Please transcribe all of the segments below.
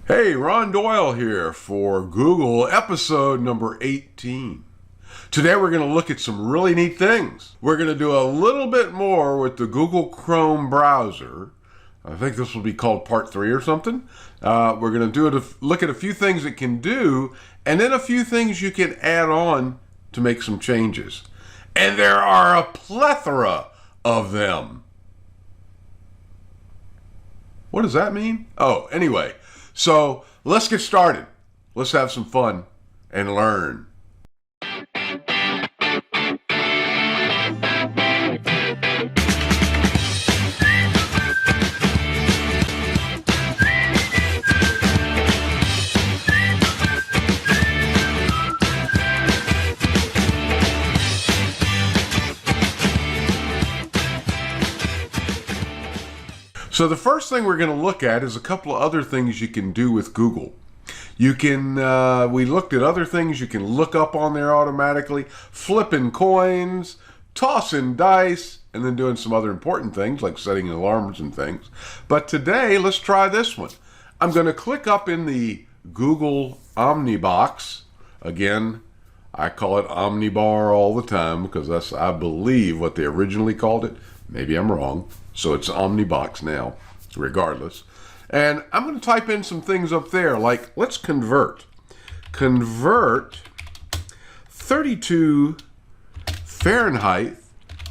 Hey, Ron Doyle here for Google episode number 18. Today we're going to look at some really neat things. We're going to do a little bit more with the Google Chrome browser. I think this will be called part 3 or something. We're going to look at a few things it can do, and then a few things you can add on to make some changes. And there are a plethora of them. What does that mean? Oh, anyway. So let's get started. Let's have some fun and learn. So the first thing we're going to look at is a couple of other things you can do with Google. You can, we looked at other things you can look up on there automatically, flipping coins, tossing dice, and then doing some other important things like setting alarms and things. But today, let's try this one. I'm going to click up in the Google Omnibox. Again, I call it Omnibar all the time because that's, I believe, what they originally called it. Maybe I'm wrong. So it's Omnibox now, regardless. And I'm going to type in some things up there, like let's convert. Convert 32 Fahrenheit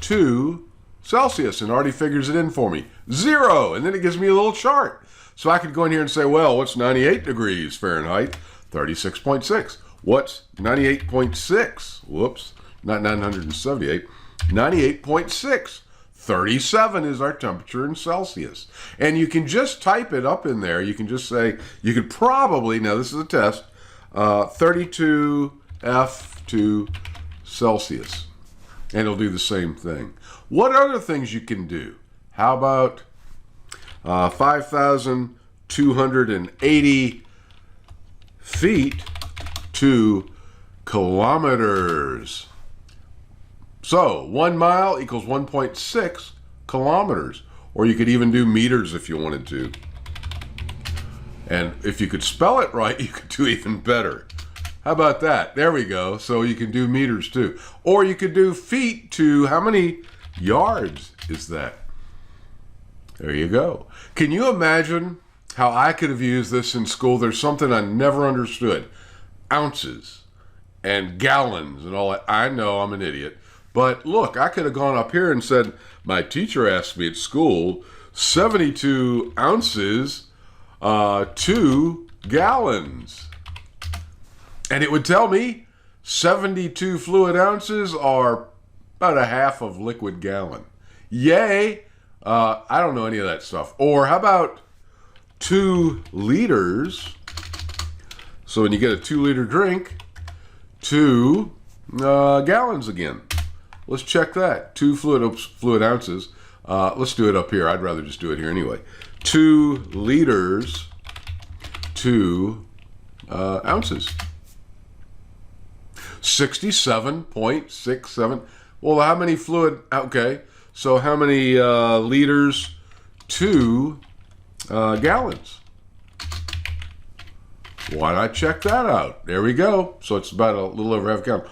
to Celsius, and already figures it in for me. 0, and then it gives me a little chart. So I could go in here and say, well, what's 98 degrees Fahrenheit? 36.6. What's 98.6? Whoops, not 978. 98.6. 37 is our temperature in Celsius. And you can just type it up in there. You can just say, you could probably, now this is a test, 32 F2 Celsius. And it'll do the same thing. What other things you can do? How about 5,280 feet to kilometers? So 1 mile equals 1.6 kilometers. Or you could even do meters if you wanted to. And if you could spell it right, you could do even better. How about that? There we go. So you can do meters too. Or you could do feet to, how many yards is that? There you go. Can you imagine how I could have used this in school? There's something I never understood. Ounces and gallons and all that. I know I'm an idiot. But look, I could have gone up here and said, my teacher asked me at school, 72 ounces, 2 gallons. And it would tell me 72 fluid ounces are about a half of liquid gallon. Yay! I don't know any of that stuff. Or how about 2 liters? So when you get a 2-liter drink, 2 gallons again. Let's check that. 2 fluid ounces. Let's do it up here. I'd rather just do it here anyway. 2 liters, 2 ounces. 67.67. Well, how many fluid? Okay. So how many liters? 2 gallons. Why not check that out? There we go. So it's about a little over half a gallon.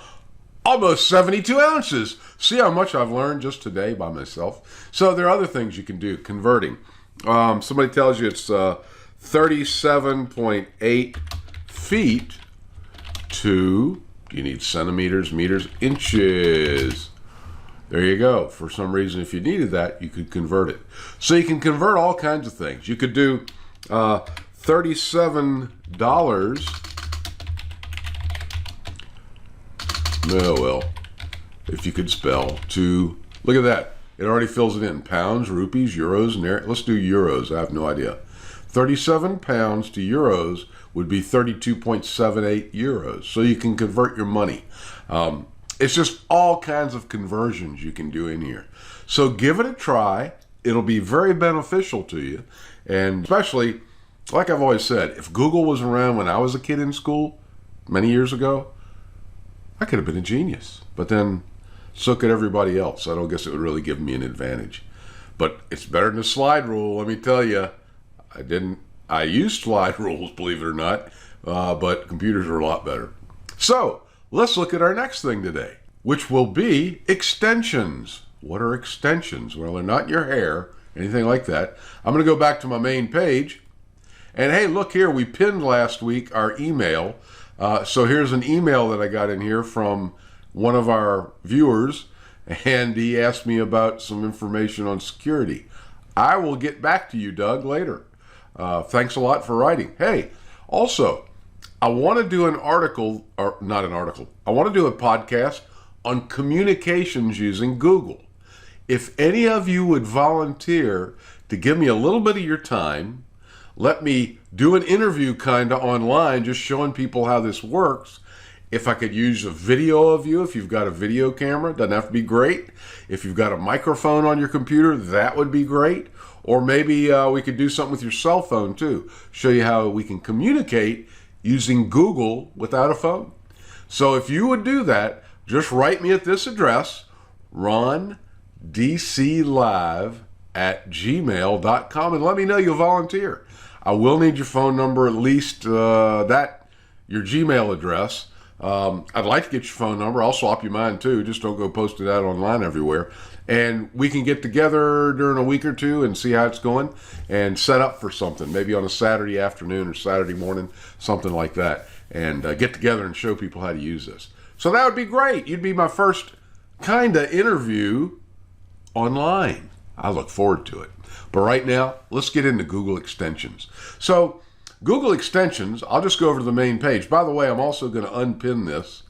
Almost 72 ounces. See how much I've learned just today by myself. So there are other things you can do. Converting. Somebody tells you it's 37.8 feet to, do you need centimeters, meters, inches? There you go. For some reason, if you needed that, you could convert it. So you can convert all kinds of things. You could do $37. Oh, well, if you could spell to, look at that. It already fills it in. Pounds, rupees, euros, and let's do euros. I have no idea. 37 pounds to euros would be 32.78 euros. So you can convert your money. It's just all kinds of conversions you can do in here. So give it a try. It'll be very beneficial to you. And especially, like I've always said, if Google was around when I was a kid in school many years ago, I could have been a genius. But then so could everybody else. I don't guess it would really give me an advantage. But it's better than the slide rule, let me tell you. I didn't I use slide rules, believe it or not, but computers are a lot better. So let's look at our next thing today, which will be extensions. What are extensions? Well, they're not your hair, anything like that. I'm going to go back to my main page. And hey, look here, we pinned last week our email. So here's an email that I got in here from one of our viewers, and he asked me about some information on security. I will get back to you, Doug, later. Thanks a lot for writing. Hey, also, I want to do an article, or not an article, I want to do a podcast on communications using Google. If any of you would volunteer to give me a little bit of your time, let me do an interview kind of online, just showing people how this works. If I could use a video of you, if you've got a video camera, doesn't have to be great. If you've got a microphone on your computer, that would be great. Or maybe we could do something with your cell phone too. Show you how we can communicate using Google without a phone. So if you would do that, just write me at this address, rondclive@gmail.com, and let me know you'll volunteer. I will need your phone number, at least your Gmail address. I'd like to get your phone number. I'll swap you mine too. Just don't go post it out online everywhere. And we can get together during a week or two and see how it's going and set up for something, maybe on a Saturday afternoon or Saturday morning, something like that, and get together and show people how to use this. So that would be great. You'd be my first kind of interview online. I look forward to it. But right now, let's get into Google extensions. So Google extensions, I'll just go over to the main page. By the way, I'm also going to unpin this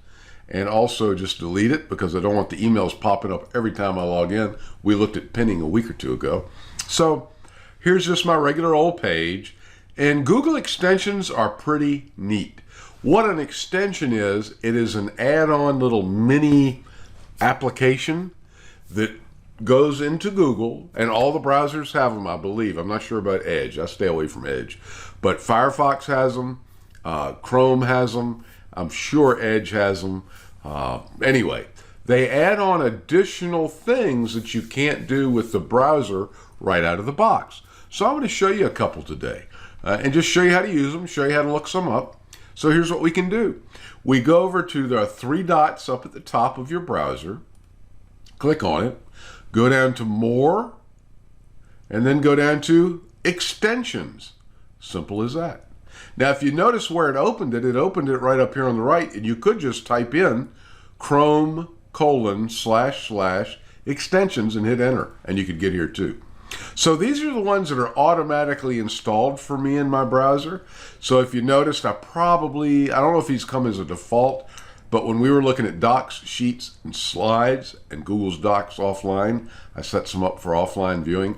and also just delete it because I don't want the emails popping up every time I log in. We looked at pinning a week or two ago. So here's just my regular old page. And Google extensions are pretty neat. What an extension is, it is an add-on little mini application that goes into Google, and all the browsers have them, I believe. I'm not sure about Edge. I stay away from Edge. But Firefox has them. Chrome has them. I'm sure Edge has them. Anyway, they add on additional things that you can't do with the browser right out of the box. So I'm going to show you a couple today and just show you how to use them, show you how to look some up. So here's what we can do. We go over to the three dots up at the top of your browser, click on it, go down to More, and then go down to Extensions. Simple as that. Now, if you notice where it opened it right up here on the right, and you could just type in Chrome://extensions and hit enter, and you could get here too. So these are the ones that are automatically installed for me in my browser. So if you noticed, I don't know if these come as a default, but when we were looking at Docs, Sheets, and Slides, and Google's Docs offline, I set some up for offline viewing,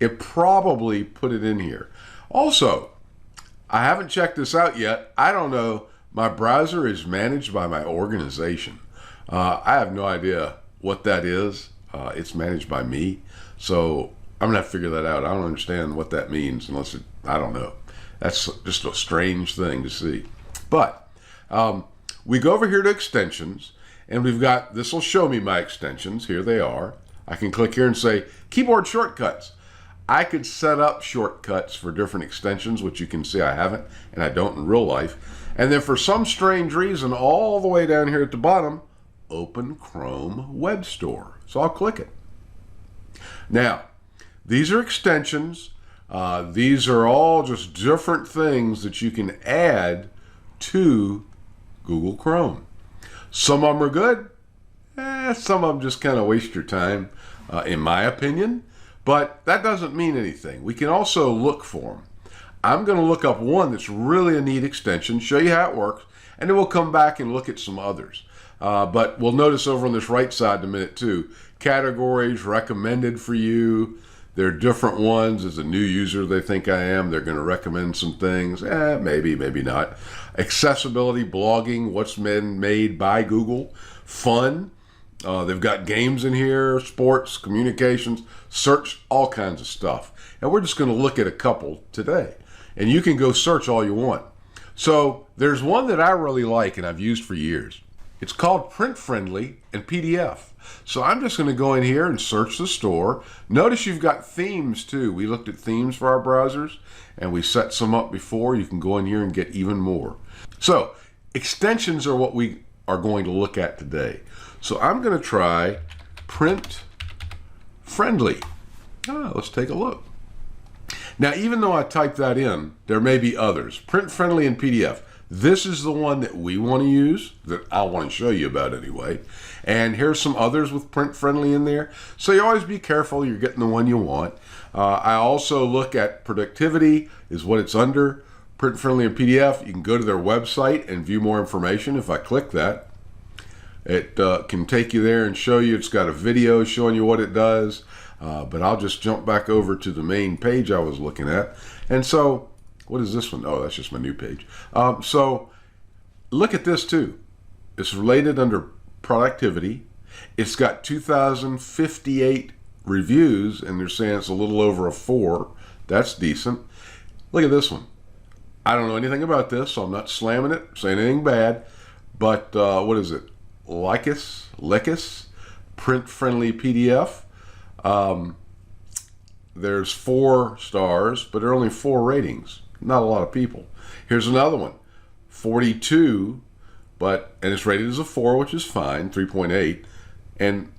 it probably put it in here. Also, I haven't checked this out yet. I don't know. My browser is managed by my organization. I have no idea what that is. It's managed by me. So I'm going to have to figure that out. I don't understand what that means I don't know. That's just a strange thing to see. But we go over here to extensions, and we've got, this will show me my extensions. Here they are. I can click here and say keyboard shortcuts. I could set up shortcuts for different extensions, which you can see I haven't, and I don't in real life. And then for some strange reason, all the way down here at the bottom, open Chrome Web Store. So I'll click it. Now, these are extensions. These are all just different things that you can add to Google Chrome. Some of them are good. Some of them just kind of waste your time, in my opinion. But that doesn't mean anything. We can also look for them. I'm going to look up one that's really a neat extension, show you how it works, and then we'll come back and look at some others. But we'll notice over on this right side in a minute too, categories recommended for you. There are different ones. As a new user they think I am, they're going to recommend some things. Maybe, maybe not. Accessibility, blogging, what's been made by Google. Fun. They've got games in here, sports, communications, search, all kinds of stuff. And we're just going to look at a couple today. And you can go search all you want. So there's one that I really like and I've used for years. It's called Print Friendly and PDF. So I'm just going to go in here and search the store. Notice you've got themes too. We looked at themes for our browsers and we set some up before. You can go in here and get even more. So extensions are what we are going to look at today. So I'm going to try Print Friendly. Let's take a look. Now, even though I typed that in, there may be others. Print Friendly and PDF. This is the one that we want to use, that I want to show you about anyway. And here's some others with Print Friendly in there. So you always be careful you're getting the one you want. I also look at productivity, is what it's under. Print Friendly and PDF. You can go to their website and view more information. If I click that, it can take you there and show you. It's got a video showing you what it does. But I'll just jump back over to the main page I was looking at. And so, what is this one? Oh, that's just my new page. So, look at this too. It's related under productivity. It's got 2,058 reviews, and they're saying it's a little over a 4. That's decent. Look at this one. I don't know anything about this, so I'm not slamming it, saying anything bad. But what is it? Lickus, Print Friendly PDF. There's 4 stars, but there are only 4 ratings. Not a lot of people. Here's another one, 42, and it's rated as a 4, which is fine, 3.8, and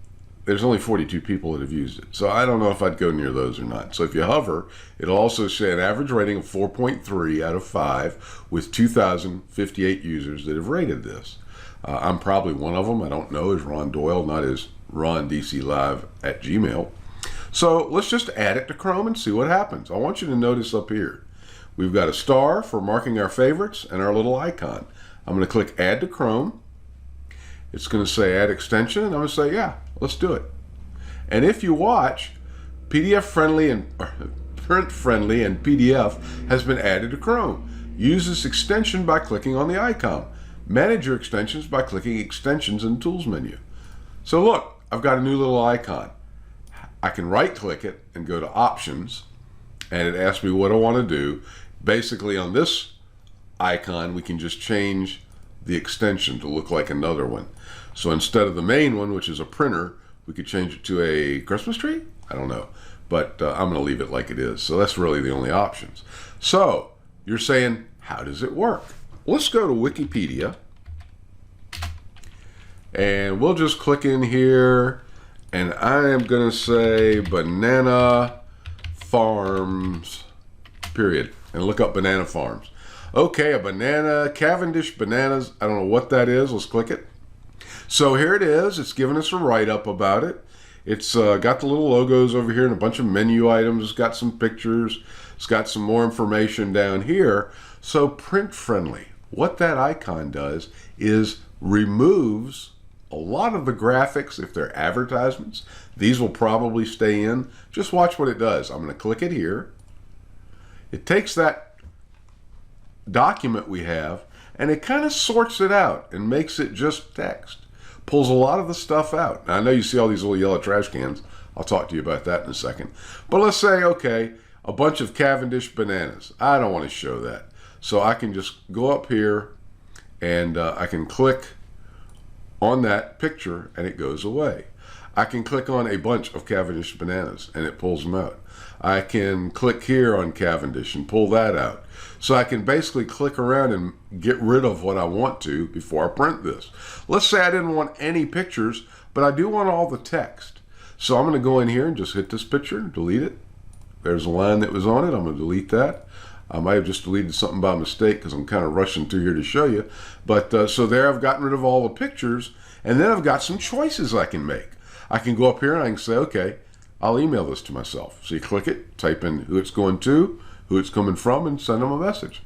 there's only 42 people that have used it. So I don't know if I'd go near those or not. So if you hover, it'll also say an average rating of 4.3 out of 5 with 2,058 users that have rated this. I'm probably one of them. I don't know, is Ron Doyle, not as rondclive@gmail.com. So let's just add it to Chrome and see what happens. I want you to notice up here, we've got a star for marking our favorites and our little icon. I'm going to click Add to Chrome. It's going to say Add Extension, and I'm going to say, yeah, let's do it. And if you watch, PDF Friendly and Print Friendly and PDF has been added to Chrome. Use this extension by clicking on the icon. Manage your extensions by clicking Extensions in the Tools menu. So look, I've got a new little icon. I can right-click it and go to Options, and it asks me what I want to do. Basically, on this icon, we can just change the extension to look like another one. So instead of the main one, which is a printer, we could change it to a Christmas tree? I don't know, but I'm going to leave it like it is. So that's really the only options. So you're saying, how does it work? Let's go to Wikipedia, and we'll just click in here. And I am going to say banana farms, period, and look up banana farms. Okay, a banana, Cavendish bananas. I don't know what that is. Let's click it. So here it is. It's giving us a write-up about it. It's got the little logos over here and a bunch of menu items. It's got some pictures. It's got some more information down here. So Print Friendly, what that icon does is removes a lot of the graphics. If they're advertisements, these will probably stay in. Just watch what it does. I'm going to click it here. It takes that document we have and it kind of sorts it out and makes it just text. Pulls a lot of the stuff out. Now, I know you see all these little yellow trash cans. I'll talk to you about that in a second. But let's say, okay, a bunch of Cavendish bananas. I don't want to show that. So I can just go up here and I can click on that picture and it goes away. I can click on a bunch of Cavendish bananas and it pulls them out. I can click here on Cavendish and pull that out. So I can basically click around and get rid of what I want to before I print this. Let's say I didn't want any pictures, but I do want all the text. So I'm going to go in here and just hit this picture and delete it. There's a line that was on it. I'm going to delete that. I might have just deleted something by mistake because I'm kind of rushing through here to show you. But so there I've gotten rid of all the pictures, and then I've got some choices I can make. I can go up here and I can say, okay, I'll email this to myself. So you click it, type in who it's going to, who it's coming from, and send them a message.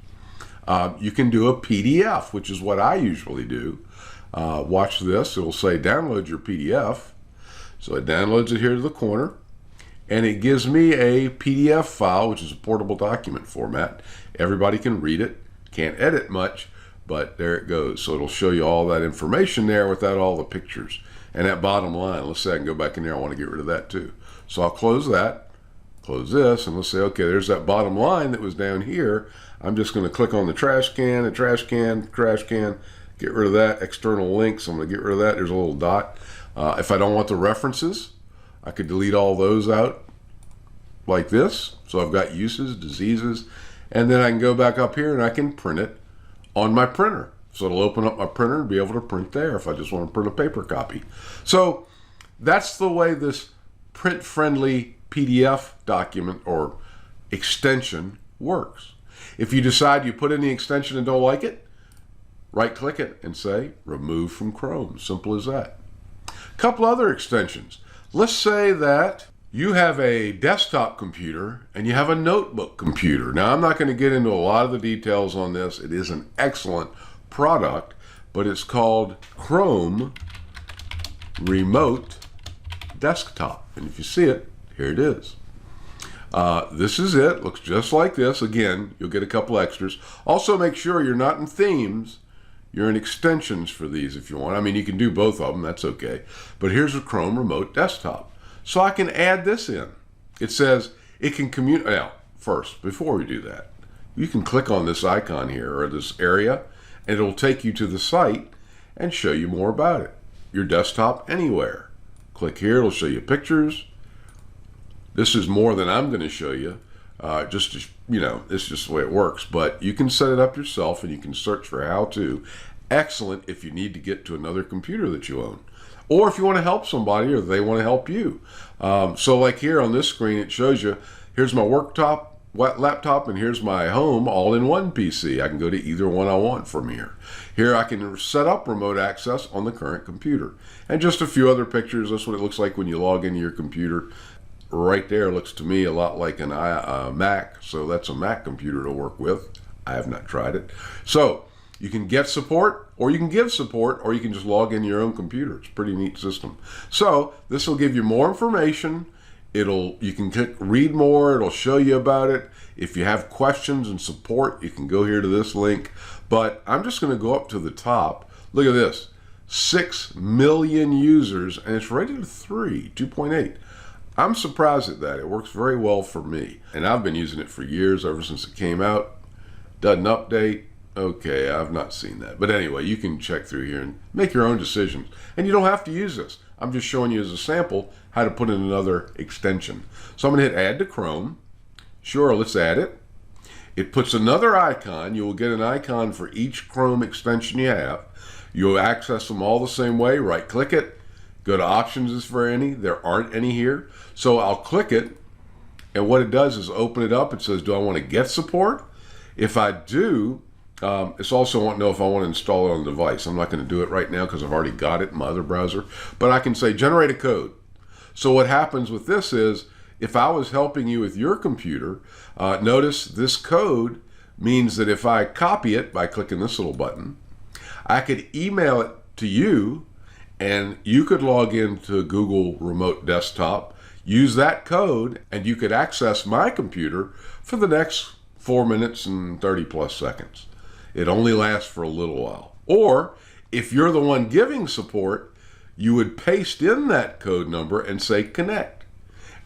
You can do a PDF, which is what I usually do. Watch this. It will say download your PDF. So it downloads it here to the corner. And it gives me a PDF file, which is a portable document format. Everybody can read it. Can't edit much, but there it goes. So it'll show you all that information there without all the pictures. And that bottom line, let's say I can go back in there. I want to get rid of that too. So I'll close that, close this, and let's say, okay, there's that bottom line that was down here. I'm just going to click on the trash can, got Get rid of that. External links, I'm going to get rid of that. There's a little dot. If I don't want the references, I could delete all those out like this. So I've got uses, diseases, and then I can go back up here and I can print it on my printer. So it'll open up my printer and be able to print there if I just want to print a paper copy. So that's the way this print-friendly PDF document or extension works. If you decide you put in the extension and don't like it, right-click it and say, remove from Chrome. Simple as that. A couple other extensions. Let's say that you have a desktop computer and you have a notebook computer. Now, I'm not going to get into a lot of the details on this. It is an excellent product, but it's called Chrome Remote Desktop. And if you see it, here it is. This is it. Looks just like this. Again, you'll get a couple extras. Also, make sure you're not in themes. You're in extensions for these if you want. I mean, you can do both of them. That's okay. But here's a Chrome Remote Desktop. So I can add this in. It says it can communicate. Now, first, before we do that, you can click on this icon here or this area, and it'll take you to the site and show you more about it. Your desktop anywhere. Click here. It'll show you pictures. This is more than I'm going to show you. Just to, it's just the way it works. But you can set it up yourself, and you can search for how to. Excellent if you need to get to another computer that you own. Or if you want to help somebody or they want to help you. So like here on this screen, it shows you, here's my laptop, and here's my home all in one PC. I can go to either one I want from here. Here I can set up remote access on the current computer. And just a few other pictures. That's what it looks like when you log into your computer. Right there looks to me a lot like an Mac. So that's a Mac computer to work with. I have not tried it. So you can get support, or you can give support, or you can just log in your own computer. It's a pretty neat system. So this will give you more information. You can click read more. It'll show you about it. If you have questions and support, you can go here to this link. But I'm just going to go up to the top. Look at this. 6 million users, and it's rated a 2.8. I'm surprised at that. It works very well for me. And I've been using it for years, ever since it came out. Doesn't update. Okay, I've not seen that. But anyway, you can check through here and make your own decisions. And you don't have to use this. I'm just showing you as a sample how to put in another extension. So I'm going to hit Add to Chrome. Sure, let's add it. It puts another icon. You will get an icon for each Chrome extension you have. You'll access them all the same way. Right-click it. Go to Options is for any. There aren't any here. So I'll click it. And what it does is open it up. It says, do I want to get support? If I do, it's also want to know if I want to install it on the device. I'm not going to do it right now because I've already got it in my other browser. But I can say generate a code. So what happens with this is, if I was helping you with your computer, notice this code means that if I copy it by clicking this little button, I could email it to you, and you could log into Google Remote Desktop, use that code, and you could access my computer for the next 4 minutes and 30 plus seconds. It only lasts for a little while. Or if you're the one giving support, you would paste in that code number and say connect.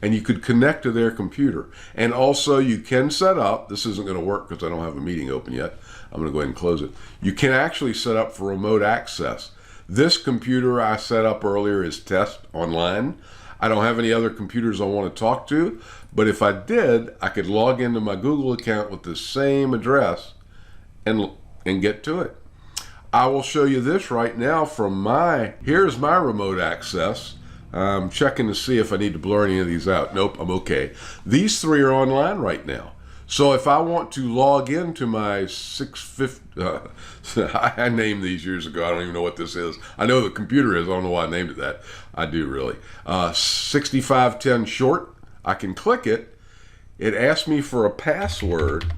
And you could connect to their computer. And also you can set up, this isn't going to work because I don't have a meeting open yet. I'm going to go ahead and close it. You can actually set up for remote access. This computer I set up earlier is test online. I don't have any other computers I want to talk to, but if I did, I could log into my Google account with the same address and get to it. I will show you this right now from here's my remote access. I'm checking to see if I need to blur any of these out. Nope, I'm okay. These three are online right now. So if I want to log into my 650, I named these years ago. I don't even know what this is. I know the computer is. I don't know why I named it that. I do really. 6510 short. I can click it. It asks me for a password.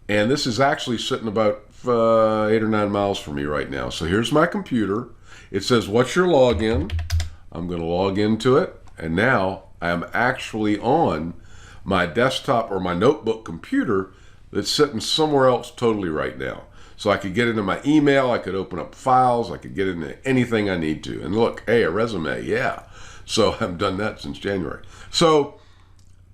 And this is actually sitting about 8 or 9 miles from me right now. So here's my computer. It says, what's your login? I'm going to log into it. And now I am actually on my desktop or my notebook computer that's sitting somewhere else totally right now. So I could get into my email, I could open up files, I could get into anything I need to. And look, hey, a resume, yeah. So I haven't done that since January. So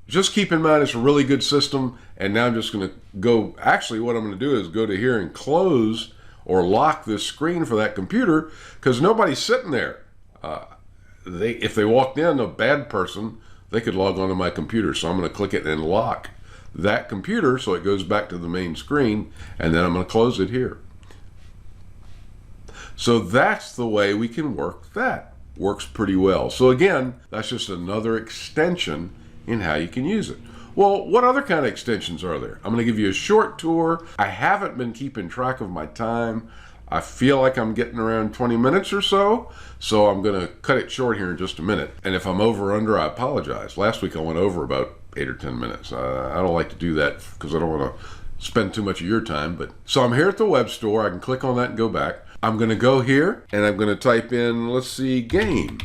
just keep in mind it's a really good system. And now I'm just going to go, actually what I'm going to do is go to here and close or lock this screen for that computer because nobody's sitting there. If they walked in, a bad person, they could log onto my computer. So I'm going to click it and lock that computer so it goes back to the main screen, and then I'm going to close it here. So that's the way we can work that. Works pretty well. So again, that's just another extension in how you can use it. Well, what other kind of extensions are there? I'm going to give you a short tour. I haven't been keeping track of my time. I feel like I'm getting around 20 minutes or so I'm going to cut it short here in just a minute. And if I'm over or under, I apologize. Last week I went over about 8 or 10 minutes. I don't like to do that because I don't want to spend too much of your time. So I'm here at the web store. I can click on that and go back. I'm going to go here and I'm going to type in, let's see, game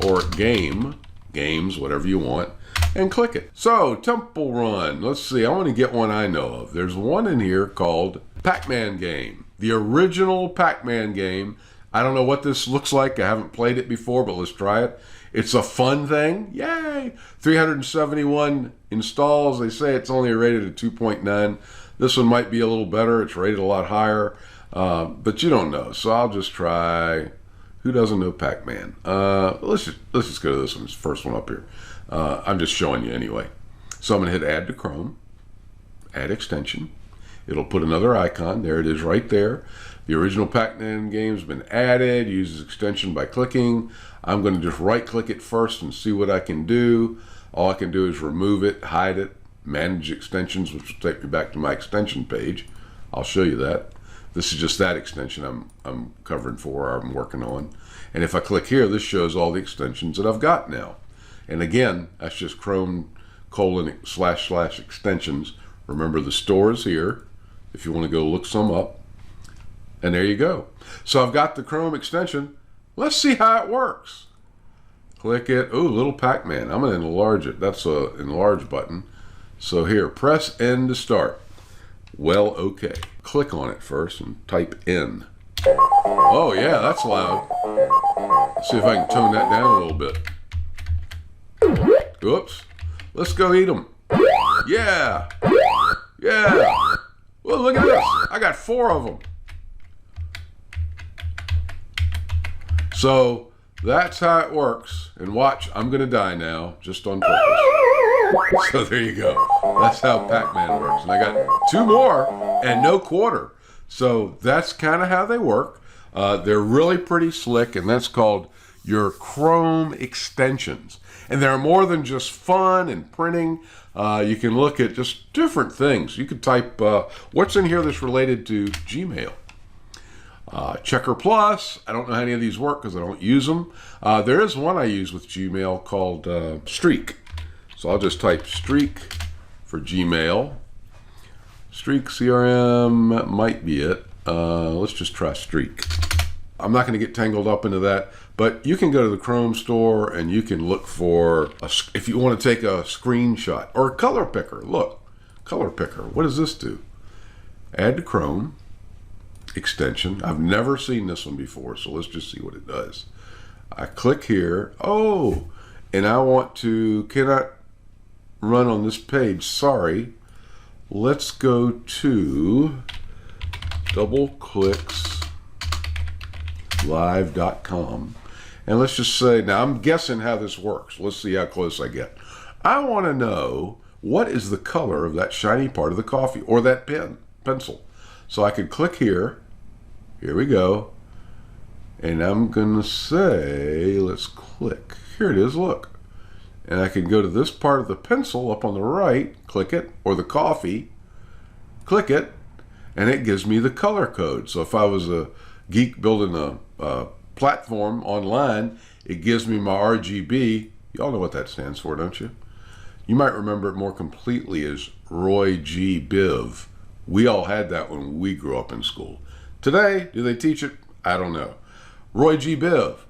or game, games, whatever you want, and click it. So Temple Run, let's see, I want to get one I know of. There's one in here called Pac-Man game, the original Pac-Man game. I don't know what this looks like. I haven't played it before, but let's try it. It's a fun thing. Yay! 371 installs. They say it's only rated at 2.9. This one might be a little better. It's rated a lot higher. But you don't know, so I'll just try. Who doesn't know Pac-Man? Let's just go to this one. It's the first one up here. I'm just showing you anyway. So I'm going to hit Add to Chrome, Add Extension. It'll put another icon. There it is right there. The original Pac-Man game's been added. Uses extension by clicking. I'm going to just right-click it first and see what I can do. All I can do is remove it, hide it, manage extensions, which will take me back to my extension page. I'll show you that. This is just that extension I'm covering for, or I'm working on. And if I click here, this shows all the extensions that I've got now. And again, that's just Chrome://extensions. Remember, the store is here if you want to go look some up. And there you go. So I've got the Chrome extension. Let's see how it works. Click it. Ooh, little Pac-Man. I'm going to enlarge it. That's a enlarge button. So here, press N to start. Well, okay. Click on it first and type N. Oh yeah, that's loud. Let's see if I can tone that down a little bit. Oops. Let's go eat them. Yeah. Yeah. Well, look at this. I got 4 of them. So that's how it works. And watch, I'm going to die now, just on purpose. So there you go. That's how Pac-Man works. And I got 2 more and no quarter. So that's kind of how they work. They're really pretty slick, and that's called your Chrome extensions. And they're more than just fun and printing. You can look at just different things. You could type, what's in here that's related to Gmail? Checker Plus. I don't know how any of these work because I don't use them. There is one I use with Gmail called Streak. So I'll just type Streak for Gmail. Streak CRM might be it. Let's just try Streak. I'm not going to get tangled up into that, but you can go to the Chrome store and you can look for, if you want to take a screenshot or a color picker. Look, color picker. What does this do? Add to Chrome extension. I've never seen this one before, so let's just see what it does. I click here. Oh, and I want to, cannot run on this page. Sorry. Let's go to doubleclickslive.com and let's just say, now I'm guessing how this works. Let's see how close I get. I want to know what is the color of that shiny part of the coffee or that pencil. So I could click here. Here we go. And I'm going to say, let's click. Here it is, look. And I can go to this part of the pencil up on the right, click it, or the coffee, click it, and it gives me the color code. So if I was a geek building a platform online, it gives me my RGB. Y'all know what that stands for, don't you? You might remember it more completely as Roy G. Biv. We all had that when we grew up in school. Today, do they teach it? I don't know. Roy G. Biv.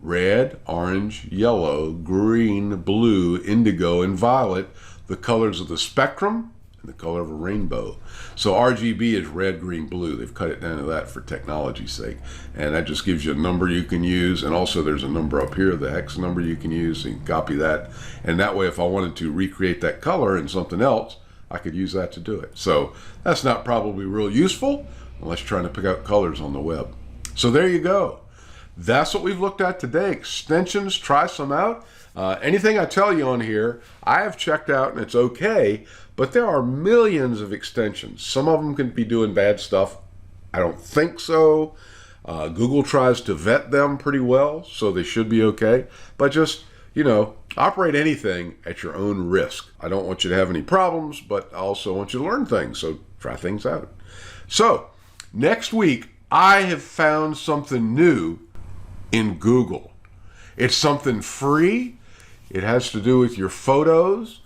Red, orange, yellow, green, blue, indigo, and violet, the colors of the spectrum and the color of a rainbow. So RGB is red, green, blue. They've cut it down to that for technology's sake. And that just gives you a number you can use. And also there's a number up here, the hex number you can use. So you can copy that. And that way, if I wanted to recreate that color in something else, I could use that to do it. So that's not probably real useful, unless you're trying to pick out colors on the web. So there you go. That's what we've looked at today. Extensions, try some out. Anything I tell you on here, I have checked out and it's okay, but there are millions of extensions. Some of them can be doing bad stuff. I don't think so. Google tries to vet them pretty well, so they should be okay. But just, operate anything at your own risk. I don't want you to have any problems, but I also want you to learn things, so try things out. So, next week, I have found something new in Google. It's something free. It has to do with your photos.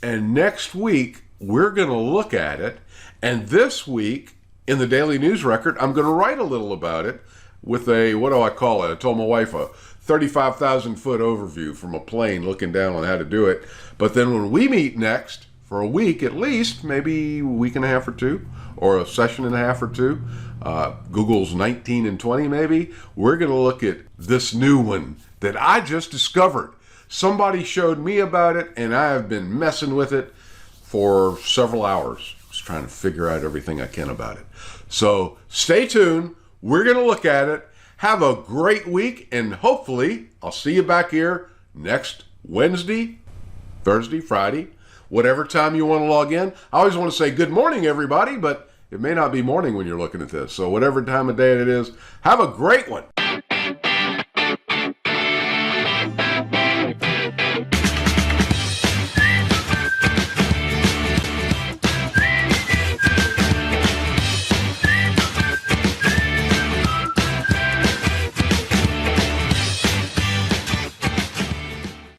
And next week, we're going to look at it. And this week, in the Daily News Record, I'm going to write a little about it with a, what do I call it? I told my wife a 35,000 foot overview from a plane looking down on how to do it. But then when we meet next, for a week at least, maybe a week and a half or two, or a session and a half or two, Google's 19 and 20 maybe, we're going to look at this new one that I just discovered. Somebody showed me about it, and I have been messing with it for several hours. Just trying to figure out everything I can about it. So stay tuned. We're going to look at it. Have a great week, and hopefully I'll see you back here next Wednesday, Thursday, Friday, whatever time you want to log in. I always want to say good morning, everybody, but it may not be morning when you're looking at this. So whatever time of day it is, have a great one.